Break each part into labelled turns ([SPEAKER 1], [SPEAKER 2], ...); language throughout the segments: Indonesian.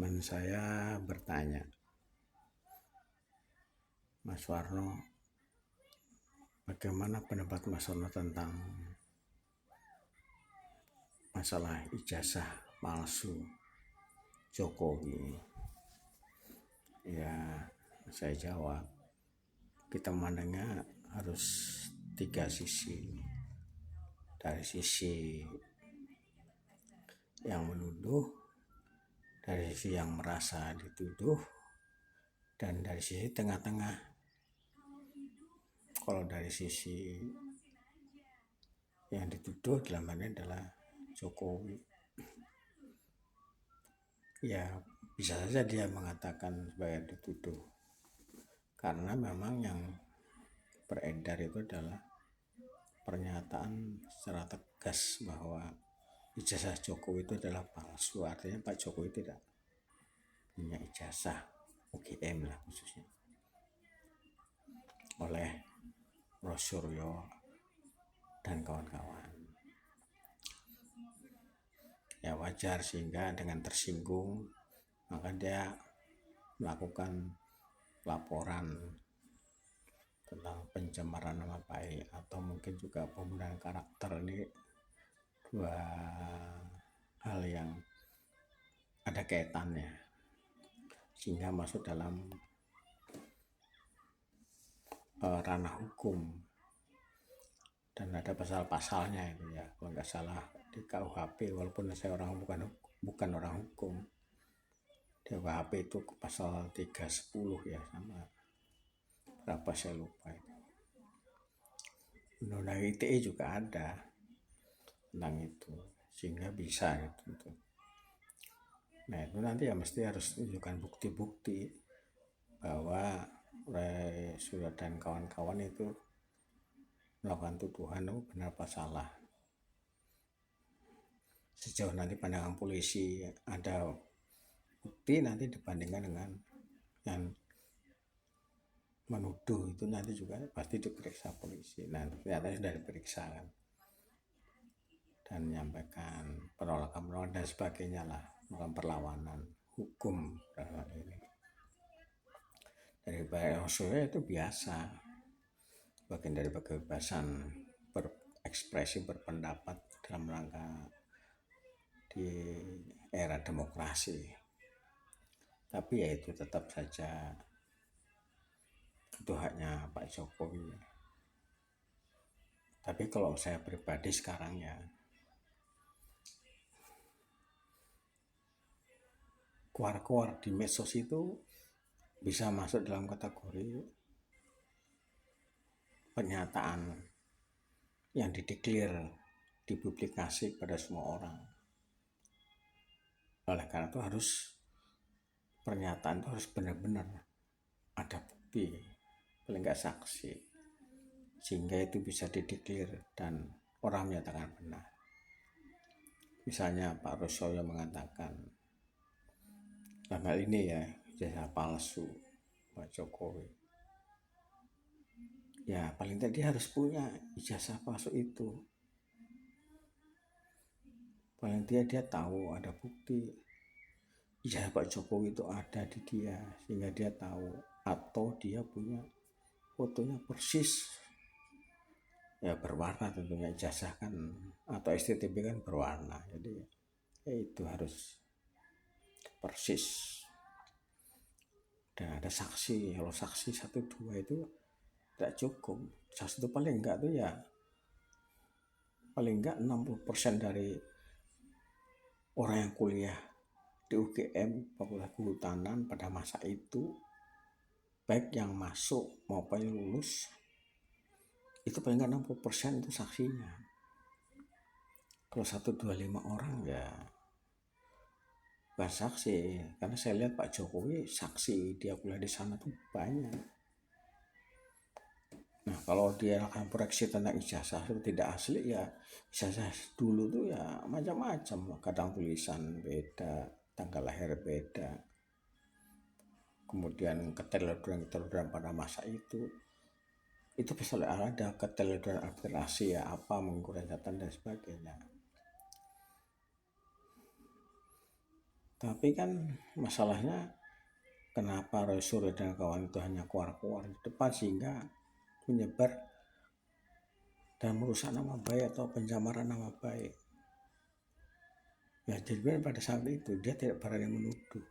[SPEAKER 1] Teman saya bertanya, Mas Warno, bagaimana pendapat Mas Warno tentang masalah ijazah palsu Jokowi? Ya, saya jawab, kita memandangnya harus tiga sisi. Dari sisi yang menuduh, dari sisi yang merasa dituduh, dan dari sisi tengah-tengah. Kalau dari sisi yang dituduh dalam hal ini adalah Jokowi, ya bisa saja dia mengatakan sebagai dituduh, karena memang yang beredar itu adalah pernyataan secara tegas bahwa ijazah Jokowi itu adalah palsu. Artinya Pak Jokowi tidak punya ijazah UGM lah khususnya, oleh Prof. Suryo dan kawan-kawan. Ya wajar, sehingga dengan tersinggung maka dia melakukan laporan tentang pencemaran nama baik atau mungkin juga pembunuhan karakter. Ini dua hal yang ada kaitannya sehingga masuk dalam ranah hukum, dan ada pasal-pasalnya itu ya, kalau nggak salah di KUHP, walaupun saya bukan orang hukum. Di KUHP itu pasal 310 ya, sama berapa saya lupa itu. Undang-undang ITE juga ada tentang itu, sehingga bisa gitu. Nah itu nanti ya mesti harus tunjukkan bukti-bukti bahwa Suryo dan kawan-kawan itu melakukan tuduhan itu benar apa salah. Sejauh nanti pandangan polisi ada bukti, nanti dibandingkan dengan yang menuduh itu nanti juga pasti diperiksa polisi. Nah ternyata sudah diperiksa kan, dan menyampaikan penolakan dan sebagainya lah, melakukan perlawanan hukum dalam ini. Dari Suryo itu biasa, bagian dari kebebasan berekspresi, berpendapat dalam rangka di era demokrasi. Tapi ya itu tetap saja itu haknya Pak Jokowi. Tapi kalau saya pribadi sekarang ya, keluar-keluar di medsos itu bisa masuk dalam kategori pernyataan yang dideklar, dipublikasi pada semua orang. Oleh karena itu pernyataan itu harus benar-benar ada bukti, paling nggak saksi, sehingga itu bisa dideklar dan orang menyatakan benar. Misalnya Pak Suryo mengatakan dalam hal ini ya, ijazah palsu Pak Jokowi, ya paling tidak dia harus punya ijazah palsu itu. Paling tidak dia tahu ada bukti ijazah Pak Jokowi itu ada di dia, sehingga dia tahu, atau dia punya fotonya persis, ya berwarna tentunya, ijazah kan atau STTB kan berwarna, jadi ya itu harus persis. Dan ada saksi. Kalau saksi 1-2 itu tidak cukup. Saksi itu paling enggak tuh ya, paling enggak 60% dari orang yang kuliah di UGM Fakultas Kehutanan pada masa itu, baik yang masuk maupun yang lulus, itu paling enggak 60% itu saksinya. Kalau 125 orang ya bukan saksi, karena saya lihat Pak Jokowi saksi dia kuliah di sana tuh banyak. Nah kalau dia akan proyeksi tentang ijazah itu tidak asli, ya ijazah dulu tuh ya macam-macam, kadang tulisan beda, tanggal lahir beda, kemudian keteluduran pada masa itu bisa ada keteluduran aspirasi ya, apa mengkurang catatan dan sebagainya. Tapi kan masalahnya kenapa Roy Suryo dan kawan itu hanya keluar-keluar di depan sehingga menyebar dan merusak nama baik atau pencemaran nama baik. Ya jadi pada saat itu dia tidak berani menuduh,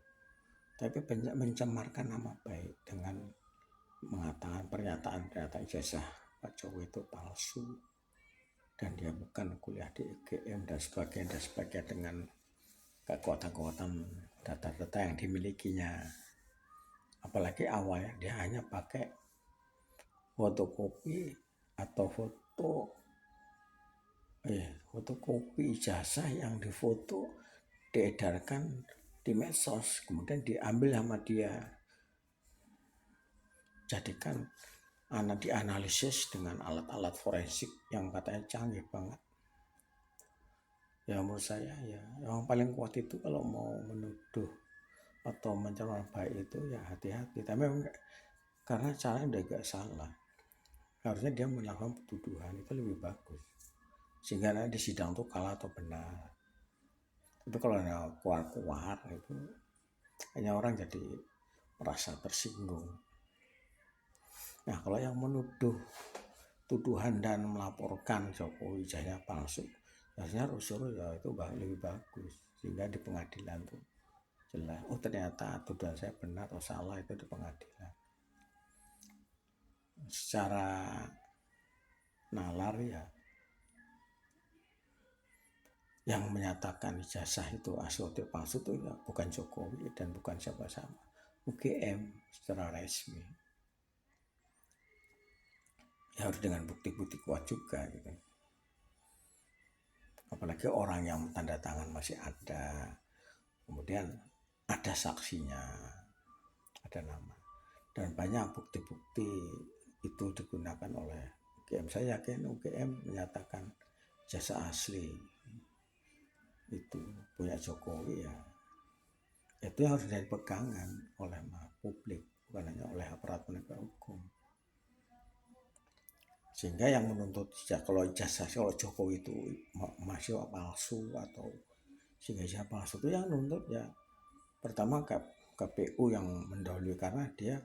[SPEAKER 1] tapi mencemarkan nama baik dengan mengatakan pernyataan ijazah Pak Jokowi itu palsu dan dia bukan kuliah di UGM dan sebagainya dengan kekuatan-kekuatan data-data yang dimilikinya. Apalagi awalnya dia hanya pakai fotokopi atau fotokopi ijazah yang difoto diedarkan di medsos, kemudian diambil sama dia, jadikan dianalisis dengan alat-alat forensik yang katanya canggih banget. Ya menurut saya ya yang paling kuat itu kalau mau menuduh atau mencemar baik itu ya hati-hati. Tapi karena caranya udah gak salah, harusnya dia melakukan tuduhan itu lebih bagus sehingga nanti di sidang tuh kalah atau benar. Tapi kalau ada keluar-keluar itu hanya orang jadi merasa tersinggung. Nah kalau yang menuduh tuduhan dan melaporkan Jokowi ijazahnya palsu, harusnya usul ya itu lebih bagus sehingga di pengadilan tuh jelas oh ternyata tuduhan saya benar atau salah itu di pengadilan. Secara nalar ya yang menyatakan ijazah itu asli atau palsu itu ya bukan Jokowi dan bukan siapa-siapa, UGM secara resmi. Ya harus dengan bukti-bukti kuat juga gitu. Apalagi orang yang tanda tangan masih ada, kemudian ada saksinya, ada nama, dan banyak bukti-bukti itu digunakan oleh UGM. Saya yakin UGM menyatakan jasa asli itu punya Jokowi ya itu harus jadi pegangan oleh publik, bukan hanya oleh aparat penegak hukum. Sehingga yang menuntut kalau ijazah kalau Jokowi itu masih palsu atau sehingga ijazah palsu itu yang menuntut ya pertama KPU yang mendahului karena dia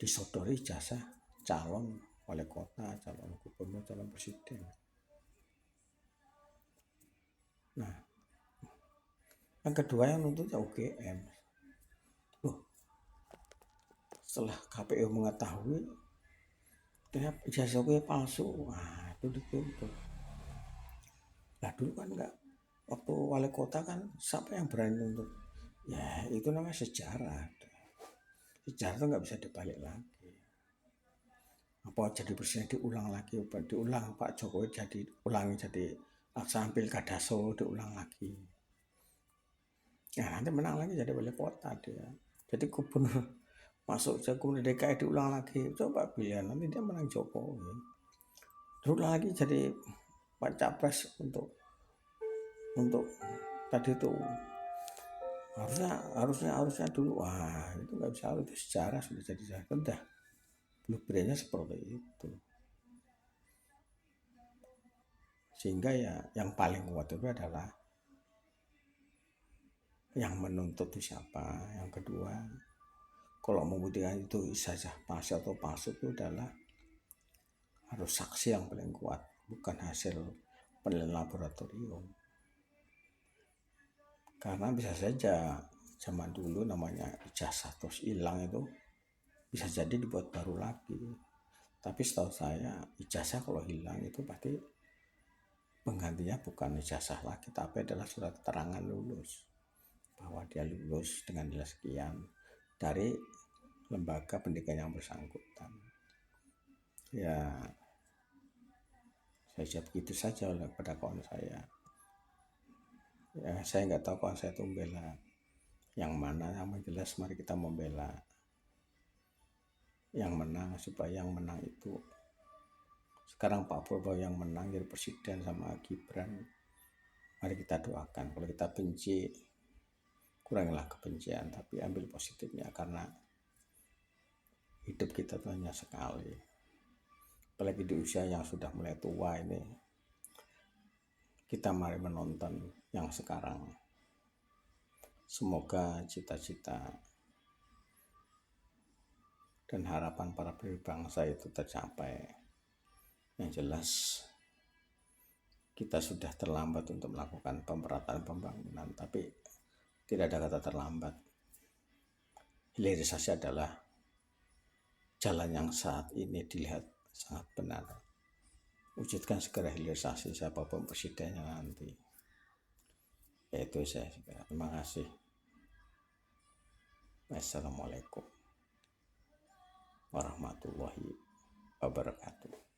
[SPEAKER 1] disodori ijazah calon wali kota, calon gubernur, calon presiden. Nah yang kedua yang nuntut ya UGM. Setelah KPU mengetahui ternyata ijazah gue palsu, wah itu dituntut. Nah dulu kan enggak, waktu wali kota kan siapa yang berani nuntut? Ya itu namanya sejarah. Sejarah itu nggak bisa dibalik lagi. Apa jadi presiden diulang lagi, diulang Pak Jokowi jadi laksanaan pilkada Solo diulang lagi. Ya nanti menang lagi jadi wali kota dia. Jadi gubernur masuk gubernur DKI diulang lagi. Coba pilihan nanti dia menang Jokowi. Diulang lagi jadi Pak Capres untuk tadi itu harusnya dulu wah itu nggak bisa, itu sejarah sudah jadi sejarah blueprintnya seperti itu. Sehingga ya yang paling kuat itu adalah yang menuntut itu siapa. Yang kedua kalau membuktikan itu ijazah palsu atau palsu itu adalah harus saksi yang paling kuat, bukan hasil penelitian laboratorium. Karena bisa saja zaman dulu namanya ijazah terus hilang itu bisa jadi dibuat baru lagi. Tapi setahu saya ijazah kalau hilang itu pasti penggantinya bukan ijazah lagi tapi adalah surat keterangan lulus bahwa dia lulus dengan nilai sekian dari lembaga pendidikan yang bersangkutan. Ya saya jawab begitu saja pada kawan saya. Ya saya nggak tahu kawan saya itu membela yang mana, yang jelas mari kita membela yang menang supaya yang menang itu sekarang Pak Prabowo yang menang jadi presiden sama Gibran. Mari kita doakan. Kalau kita benci kurangilah kebencian tapi ambil positifnya karena hidup kita tuh hanya sekali. Apalagi di usia yang sudah mulai tua ini kita mari menonton yang sekarang Semoga cita-cita dan harapan para pendiri bangsa itu tercapai. Yang jelas kita sudah terlambat untuk melakukan pemerataan pembangunan, tapi tidak ada kata terlambat. Hilirisasi adalah jalan yang saat ini dilihat sangat benar. Wujudkan segera hilirisasi siapapun presidennya nanti. Itu saya segera. Terima kasih. Wassalamualaikum warahmatullahi wabarakatuh.